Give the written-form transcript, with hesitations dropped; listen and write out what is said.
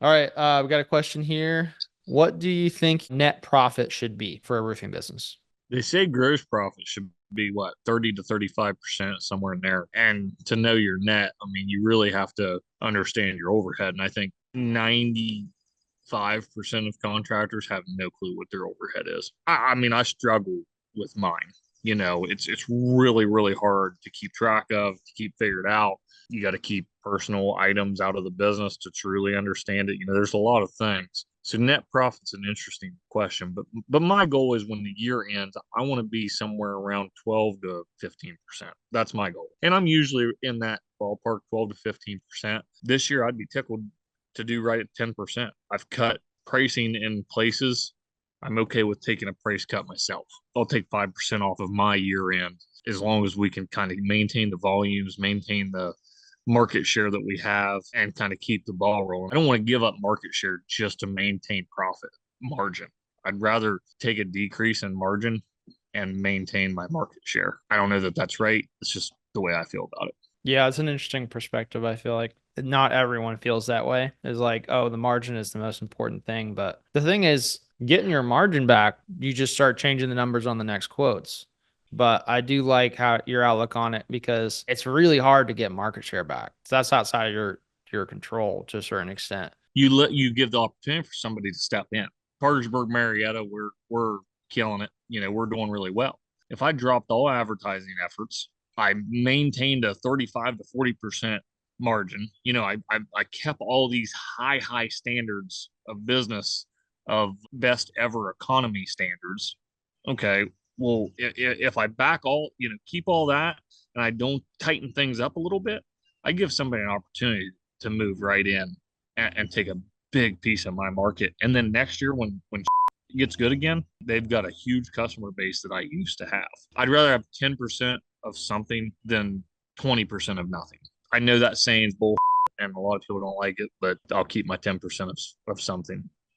All right. We got a question here. What do you think net profit should be for a roofing business? They say gross profit should be what, 30 to 35%, somewhere in there. And to know your net, I mean, you really have to understand your overhead. And I think 95% of contractors have no clue what their overhead is. I mean, I struggle with mine. It's really, really hard to keep track of, to keep figured out. You got to keep personal items out of the business to truly understand it. There's a lot of things. So net profit's an interesting question, but my goal is when the year ends, I want to be somewhere around 12 to 15%. That's my goal. And I'm usually in that ballpark, 12 to 15%. This year I'd be tickled to do right at 10%. I've cut pricing in places. I'm okay with taking a price cut myself. I'll take 5% off of my year end as long as we can kind of maintain the volumes, maintain the market share that we have, and kind of keep the ball rolling. I don't want to give up market share just to maintain profit margin. I'd rather take a decrease in margin and maintain my market share. I don't know that that's right. It's just the way I feel about it. Yeah, it's an interesting perspective. I feel like not everyone feels that way. It's like, oh, the margin is the most important thing. But the thing is, getting your margin back, you just start changing the numbers on the next quotes. But I do like how your outlook on it because it's really hard to get market share back. So that's outside of your control to a certain extent. You give the opportunity for somebody to step in. Parkersburg, Marietta, we're killing it. We're doing really well. If I dropped all advertising efforts, I maintained a 35 to 40% margin. I kept all these high standards of business, of best ever economy standards. Okay, well, if I back all, keep all that, and I don't tighten things up a little bit, I give somebody an opportunity to move right in and take a big piece of my market. And then next year, when gets good again, they've got a huge customer base that I used to have. I'd rather have 10% of something than 20% of nothing. I know that saying's bull, and a lot of people don't like it, but I'll keep my 10% of something.